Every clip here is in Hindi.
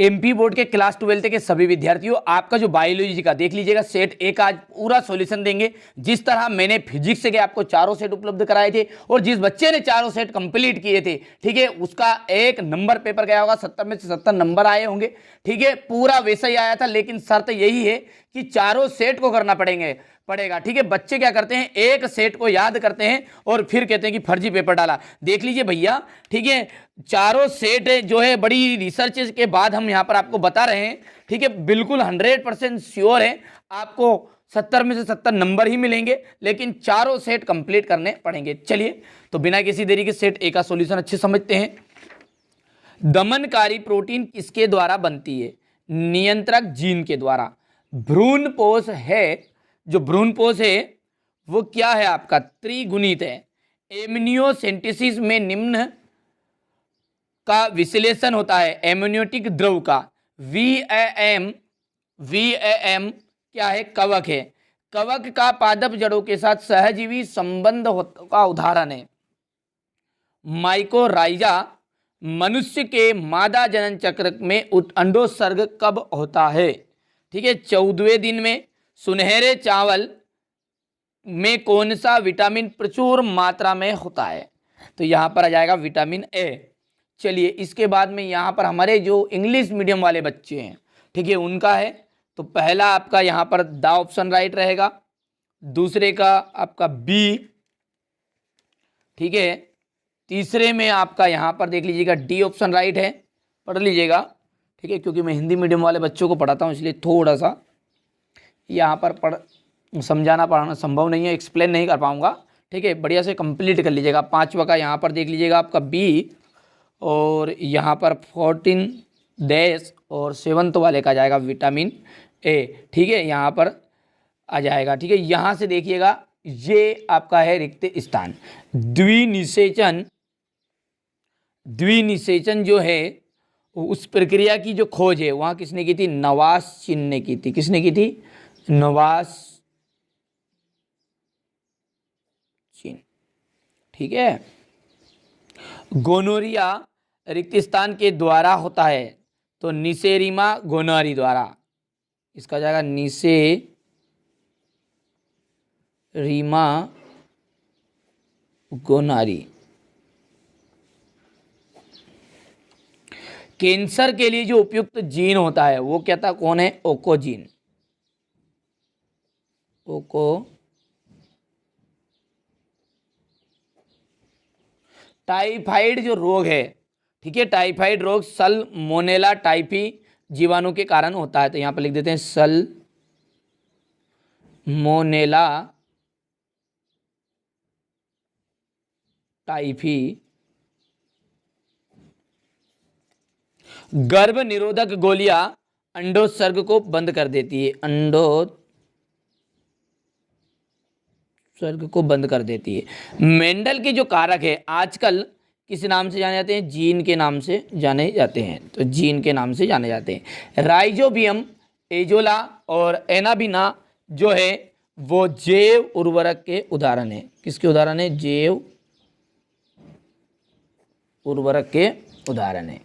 एमपी बोर्ड के क्लास 12 के सभी विद्यार्थियों, आपका जो बायोलॉजी का देख लीजिएगा सेट ए का आज पूरा सॉल्यूशन देंगे। जिस तरह मैंने फिजिक्स के आपको चारों सेट उपलब्ध कराए थे और जिस बच्चे ने चारों सेट कंप्लीट किए थे, ठीक है, उसका 1 नंबर पेपर गया होगा, 70 में से 70 नंबर आए होंगे, ठीक है, पूरा वैसा ही आया था। लेकिन शर्त यही है कि चारों सेट को करना पड़ेगा, ठीक है। बच्चे क्या करते हैं, एक सेट को याद करते हैं और फिर कहते हैं कि फर्जी पेपर डाला। देख लीजिए भैया, ठीक है, चारों सेट जो है बड़ी रिसर्च के बाद हम यहां पर आपको बता रहे हैं, ठीक है, बिल्कुल 100% श्योर है आपको 70 में से 70 नंबर ही मिलेंगे, लेकिन चारों सेट कंप्लीट करने पड़ेंगे। चलिए, तो बिना किसी देरी के सेट ए का सॉल्यूशन अच्छे समझते हैं। दमनकारी प्रोटीन किसके द्वारा बनती है? नियंत्रक जीन के द्वारा। भ्रूणपोष है, जो भ्रूणपोष है वो क्या है आपका? त्रिगुणित है। एमनियोसेंटेसिस में निम्न का विश्लेषण होता है एमनियोटिक द्रव का। वीएएम क्या है? कवक है। कवक का पादप जड़ों के साथ सहजीवी संबंध का उदाहरण है माइकोराइजा। मनुष्य के मादा जनन चक्र में अंडोत्सर्ग कब होता है? ठीक है, 14वें दिन में। सुनहरे चावल में कौन सा विटामिन प्रचुर मात्रा में होता है? तो यहाँ पर आ जाएगा विटामिन ए। चलिए, इसके बाद में यहाँ पर हमारे जो इंग्लिश मीडियम वाले बच्चे हैं, ठीक है, उनका है। तो पहला आपका यहाँ पर द ऑप्शन राइट रहेगा, दूसरे का आपका बी, ठीक है, तीसरे में आपका यहाँ पर देख लीजिएगा डी ऑप्शन राइट है, पढ़ लीजिएगा, ठीक है, क्योंकि मैं हिंदी मीडियम वाले बच्चों को पढ़ाता हूँ इसलिए थोड़ा सा यहाँ पर समझाना पढ़ाना संभव नहीं है, एक्सप्लेन नहीं कर पाऊँगा, ठीक है, बढ़िया से कंप्लीट कर लीजिएगा। पांचवा का यहाँ पर देख लीजिएगा आपका बी, और यहाँ पर 14 डैश और 7th वाले का जाएगा विटामिन ए, ठीक है, यहाँ पर आ जाएगा, ठीक है। यहाँ से देखिएगा ये आपका है रिक्त स्थान। द्विनिषेचन जो है उस प्रक्रिया की जो खोज है वहाँ किसने की थी? नवास ने की थी। किसने की थी? नवास, ठीक है। गोनोरिया रिक्त स्थान के द्वारा होता है, तो निसेरिमा गोनारी द्वारा, इसका जाएगा निसेरिमा गोनारी। कैंसर के लिए जो उपयुक्त जीन होता है वो क्या था? कौन है? ओकोजीन। टाइफाइड जो रोग है, ठीक है, टाइफाइड रोग सल्मोनेला टाइफी जीवाणु के कारण होता है। तो यहां पर लिख देते हैं सल्मोनेला टाइफी। गर्भ निरोधक गोलियां अंडोत्सर्ग को बंद कर देती है। अंडोत्सर्ग को बंद कर देती है। मेंडल के जो कारक है आजकल किस नाम से जाने जाते हैं? जीन के नाम से जाने जाते हैं। तो जीन के नाम से जाने जाते हैं। राइजोबियम, एजोला और एनाबिना जो है वो जैव उर्वरक के उदाहरण है। किसके उदाहरण है? जैव उर्वरक के उदाहरण है।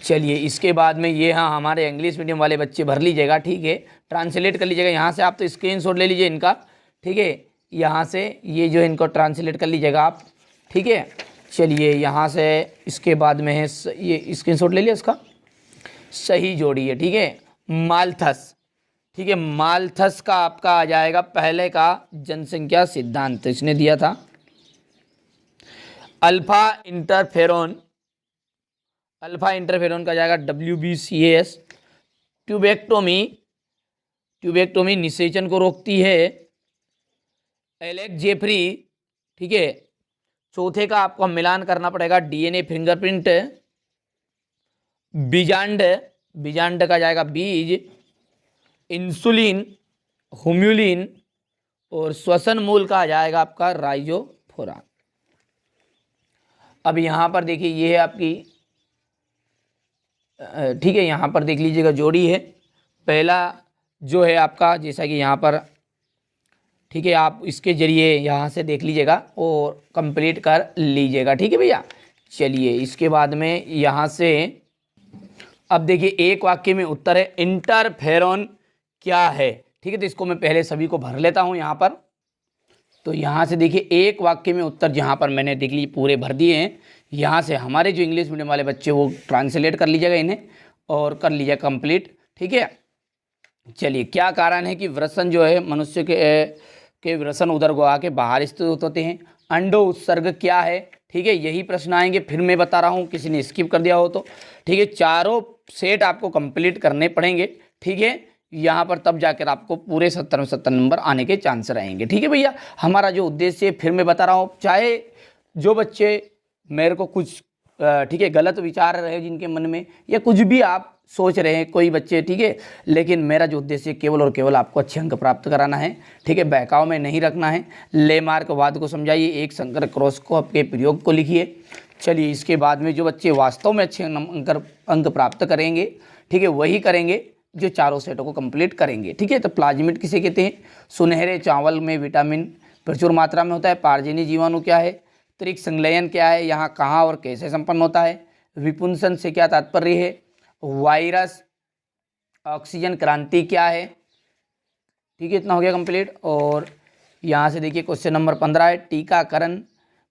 चलिए, इसके बाद में ये हाँ हमारे इंग्लिश मीडियम वाले बच्चे भर लीजिएगा, ठीक है, ट्रांसलेट कर लीजिएगा। यहाँ से आप तो स्क्रीनशॉट ले लीजिए इनका, ठीक है, यहाँ से ये जो इनको ट्रांसलेट कर लीजिएगा आप, ठीक है। चलिए, यहाँ से इसके बाद में है ये स्क्रीनशॉट ले लिया, इसका सही जोड़ी है, ठीक है, माल्थस, ठीक है। माल्थस का आपका आ जाएगा पहले का जनसंख्या सिद्धांत, इसने दिया था। अल्फा इंटरफेरोन का जाएगा WBCAS। ट्यूबेक्टोमी निषेचन को रोकती है। एलेक्स जेफरी, ठीक है। चौथे का आपको मिलान करना पड़ेगा DNA फिंगरप्रिंट। बीजांड का जाएगा बीज। इंसुलिन, हुम्यूलिन और श्वसन मूल का आ जाएगा आपका राइजोफोरा। अब यहाँ पर देखिए ये है आपकी, ठीक है, यहाँ पर देख लीजिएगा जोड़ी है। पहला जो है आपका, जैसा कि यहाँ पर, ठीक है, आप इसके जरिए यहाँ से देख लीजिएगा और कंप्लीट कर लीजिएगा, ठीक है भैया। चलिए, इसके बाद में यहाँ से अब देखिए एक वाक्य में उत्तर है इंटरफेरॉन क्या है, ठीक है। तो इसको मैं पहले सभी को भर लेता हूं यहाँ पर। तो यहाँ से देखिए एक वाक्य में उत्तर जहाँ पर मैंने देख लीजिए पूरे भर दिए हैं। यहाँ से हमारे जो इंग्लिश मीडियम वाले बच्चे वो ट्रांसलेट कर लीजिएगा इन्हें और कर लीजिएगा कंप्लीट, ठीक है। चलिए, क्या कारण है कि वृषण जो है मनुष्य के वृषण उदर गुहा के बाहर स्थित होते हैं। अंडो उत्सर्ग क्या है, ठीक है, यही प्रश्न आएंगे। फिर मैं बता रहा हूँ, किसी ने स्किप कर दिया हो तो, ठीक है। चारों सेट आपको कंप्लीट करने पड़ेंगे, ठीक है, यहाँ पर, तब जाकर आपको पूरे 70 में 70 नंबर आने के चांस रहेंगे, ठीक है भैया। हमारा जो उद्देश्य है, फिर मैं बता रहा हूँ, चाहे जो बच्चे मेरे को कुछ ठीक है गलत विचार रहे जिनके मन में, या कुछ भी आप सोच रहे हैं कोई बच्चे, ठीक है, लेकिन मेरा जो उद्देश्य केवल और केवल आपको अच्छे अंक प्राप्त कराना है, ठीक है, बहकाव में नहीं रखना है। लेमार्क वाद को समझाइए, एक संकर क्रॉस को आपके प्रयोग को लिखिए। चलिए, इसके बाद में जो बच्चे वास्तव में अच्छे अंक प्राप्त करेंगे, ठीक है, वही करेंगे जो चारों सेटों को कंप्लीट करेंगे, ठीक है। तो प्लाज्मिड किसे कहते हैं? सुनहरे चावल में विटामिन प्रचुर मात्रा में होता है। पारजीनी जीवाणु क्या है? त्रिक संलयन क्या है? यहाँ कहाँ और कैसे संपन्न होता है? विपुंसन से क्या तात्पर्य है? वायरस ऑक्सीजन क्रांति क्या है? ठीक है, इतना हो गया कंप्लीट। और यहाँ से देखिए क्वेश्चन नंबर 15 है, टीकाकरण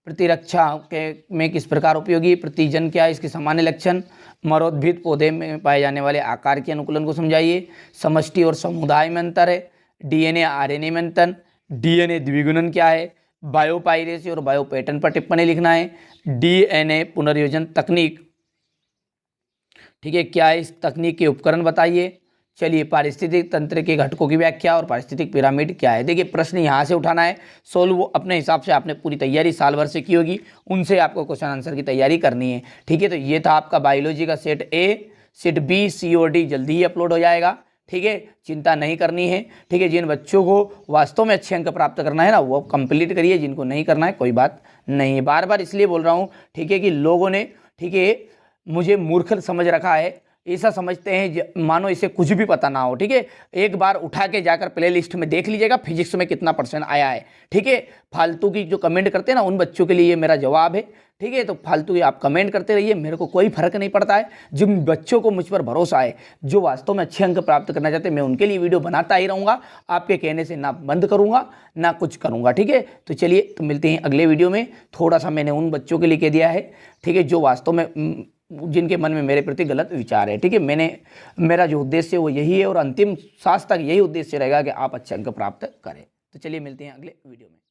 प्रतिरक्षा के में किस प्रकार उपयोगी? प्रतिजन क्या है? इसके सामान्य लक्षण। मरोद्भिद पौधे में पाए जाने वाले आकार के अनुकूलन को समझाइए। समष्टि और समुदाय में अंतर है। डीएनए आरएनए में अंतर। डीएनए द्विगुणन क्या है? बायोपायरेसी और बायोपैटर्न पर टिप्पणी लिखना है। डीएनए पुनर्योजन तकनीक, ठीक है, क्या है? इस तकनीक के उपकरण बताइए। चलिए, पारिस्थितिक तंत्र के घटकों की व्याख्या और पारिस्थितिक पिरामिड क्या है? देखिए, प्रश्न यहाँ से उठाना है, सोल्व वो अपने हिसाब से आपने पूरी तैयारी साल भर से की होगी, उनसे आपको क्वेश्चन आंसर की तैयारी करनी है, ठीक है। तो ये था आपका बायोलॉजी का सेट ए। सेट बी, सी और डी जल्दी ही अपलोड हो जाएगा, ठीक है, चिंता नहीं करनी है, ठीक है। जिन बच्चों को वास्तव में अच्छे अंक प्राप्त करना है ना, वो कंप्लीट करिए, जिनको नहीं करना है कोई बात नहीं है। बार बार इसलिए बोल रहा हूँ, ठीक है, कि लोगों ने, ठीक है, मुझे मूर्ख समझ रखा है, ऐसा समझते हैं मानो इसे कुछ भी पता ना हो, ठीक है। एक बार उठा के जाकर प्ले लिस्ट में देख लीजिएगा फिजिक्स में कितना % आया है, ठीक है। फालतू की जो कमेंट करते हैं ना, उन बच्चों के लिए ये मेरा जवाब है, ठीक है। तो फालतू आप कमेंट करते रहिए, मेरे को कोई फर्क नहीं पड़ता है। जिन बच्चों को मुझ पर भरोसा है, जो वास्तव में अच्छे अंक प्राप्त करना चाहते हैं, मैं उनके लिए वीडियो बनाता ही रहूँगा। आपके कहने से ना बंद करूँगा ना कुछ करूँगा, ठीक है। तो चलिए, तो मिलते हैं अगले वीडियो में। थोड़ा सा मैंने उन बच्चों के लिए कह दिया है, ठीक है, जो वास्तव में जिनके मन में मेरे प्रति गलत विचार है, ठीक है। मेरा जो उद्देश्य है वो यही है, और अंतिम सांस तक यही उद्देश्य रहेगा कि आप अच्छे अंक प्राप्त करें। तो चलिए, मिलते हैं अगले वीडियो में।